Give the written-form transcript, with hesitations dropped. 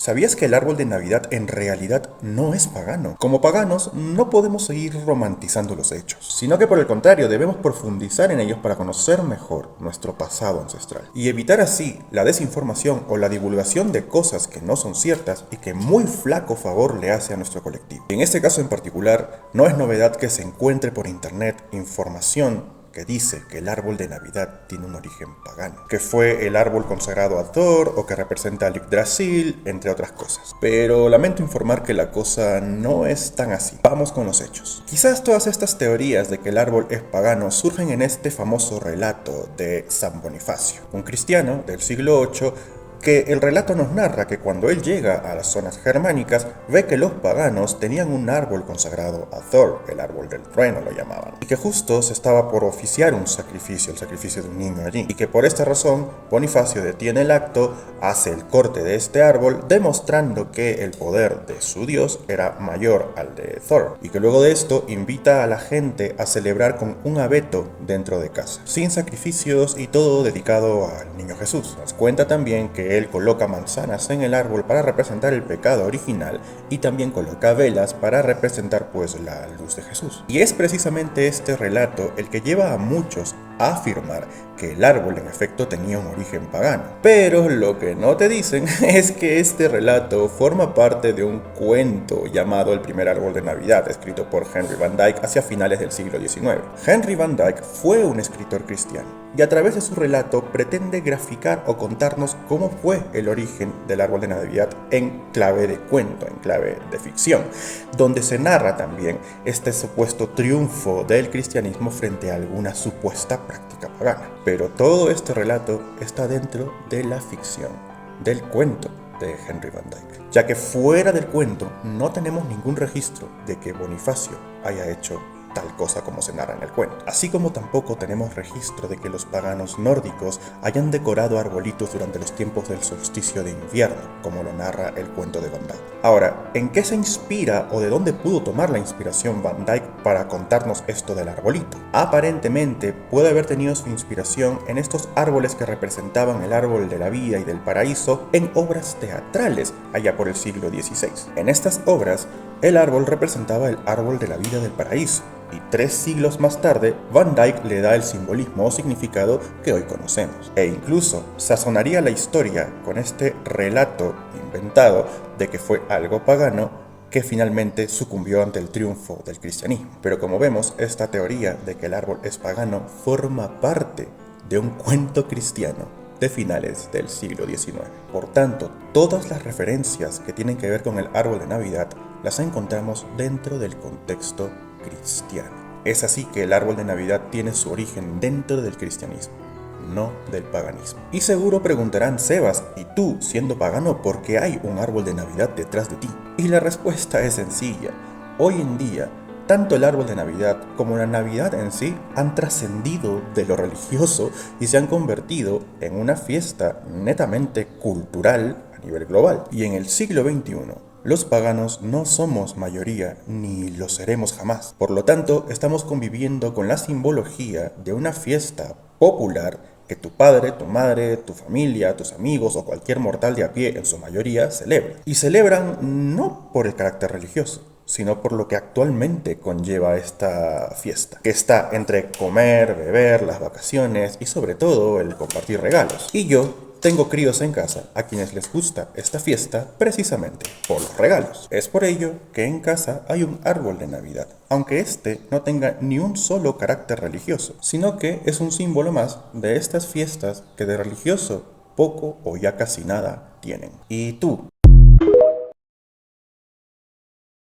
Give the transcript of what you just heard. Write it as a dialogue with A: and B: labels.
A: ¿Sabías que el árbol de Navidad en realidad no es pagano? Como paganos, no podemos seguir romantizando los hechos, sino que por el contrario debemos profundizar en ellos para conocer mejor nuestro pasado ancestral y evitar así la desinformación o la divulgación de cosas que no son ciertas y que muy flaco favor le hace a nuestro colectivo. Y en este caso en particular, no es novedad que se encuentre por internet información que dice que el árbol de Navidad tiene un origen pagano, que fue el árbol consagrado a Thor o que representa a Yggdrasil, entre otras cosas. Pero lamento informar que la cosa no es tan así. Vamos con los hechos. Quizás todas estas teorías de que el árbol es pagano surgen en este famoso relato de San Bonifacio, un cristiano del siglo VIII, que el relato nos narra que cuando él llega a las zonas germánicas, ve que los paganos tenían un árbol consagrado a Thor, el árbol del trueno lo llamaban, y que justo se estaba por oficiar un sacrificio, el sacrificio de un niño allí, y que por esta razón Bonifacio detiene el acto, hace el corte de este árbol, demostrando que el poder de su dios era mayor al de Thor, y que luego de esto invita a la gente a celebrar con un abeto dentro de casa, sin sacrificios y todo dedicado al niño Jesús. Nos cuenta también que él coloca manzanas en el árbol para representar el pecado original y también coloca velas para representar pues la luz de Jesús. Y es precisamente este relato el que lleva a muchos a afirmar que el árbol en efecto tenía un origen pagano. Pero lo que no te dicen es que este relato forma parte de un cuento llamado El primer árbol de Navidad, escrito por Henry Van Dyke hacia finales del siglo XIX. Henry Van Dyke fue un escritor cristiano y a través de su relato pretende graficar o contarnos cómo fue el origen del árbol de Navidad en clave de cuento, en clave de ficción, donde se narra también este supuesto triunfo del cristianismo frente a alguna supuesta práctica pagana. Pero todo este relato está dentro de la ficción, del cuento de Henry Van Dyke, ya que fuera del cuento no tenemos ningún registro de que Bonifacio haya hecho tal cosa como se narra en el cuento. Así como tampoco tenemos registro de que los paganos nórdicos hayan decorado arbolitos durante los tiempos del solsticio de invierno, como lo narra el cuento de Van Dyke. Ahora, ¿en qué se inspira o de dónde pudo tomar la inspiración Van Dyke para contarnos esto del arbolito? Aparentemente puede haber tenido su inspiración en estos árboles que representaban el árbol de la vida y del paraíso en obras teatrales allá por el siglo XVI. En estas obras, el árbol representaba el árbol de la vida del paraíso, y 3 siglos más tarde, Van Dyke le da el simbolismo o significado que hoy conocemos. E incluso sazonaría la historia con este relato inventado de que fue algo pagano que finalmente sucumbió ante el triunfo del cristianismo. Pero como vemos, esta teoría de que el árbol es pagano forma parte de un cuento cristiano de finales del siglo XIX. Por tanto, todas las referencias que tienen que ver con el árbol de Navidad las encontramos dentro del contexto cristiano. Es así que el árbol de Navidad tiene su origen dentro del cristianismo, no del paganismo. Y seguro preguntarán: Sebas, ¿y tú, siendo pagano, por qué hay un árbol de Navidad detrás de ti? Y la respuesta es sencilla. Hoy en día, tanto el árbol de Navidad como la Navidad en sí han trascendido de lo religioso y se han convertido en una fiesta netamente cultural a nivel global. Y en el siglo XXI, los paganos no somos mayoría ni lo seremos jamás. Por lo tanto, estamos conviviendo con la simbología de una fiesta popular que tu padre, tu madre, tu familia, tus amigos o cualquier mortal de a pie en su mayoría celebra. Y celebran no por el carácter religioso, sino por lo que actualmente conlleva esta fiesta, que está entre comer, beber, las vacaciones y sobre todo el compartir regalos. Y yo tengo críos en casa a quienes les gusta esta fiesta precisamente por los regalos. Es por ello que en casa hay un árbol de Navidad, aunque este no tenga ni un solo carácter religioso, sino que es un símbolo más de estas fiestas que de religioso poco o ya casi nada tienen. ¿Y tú?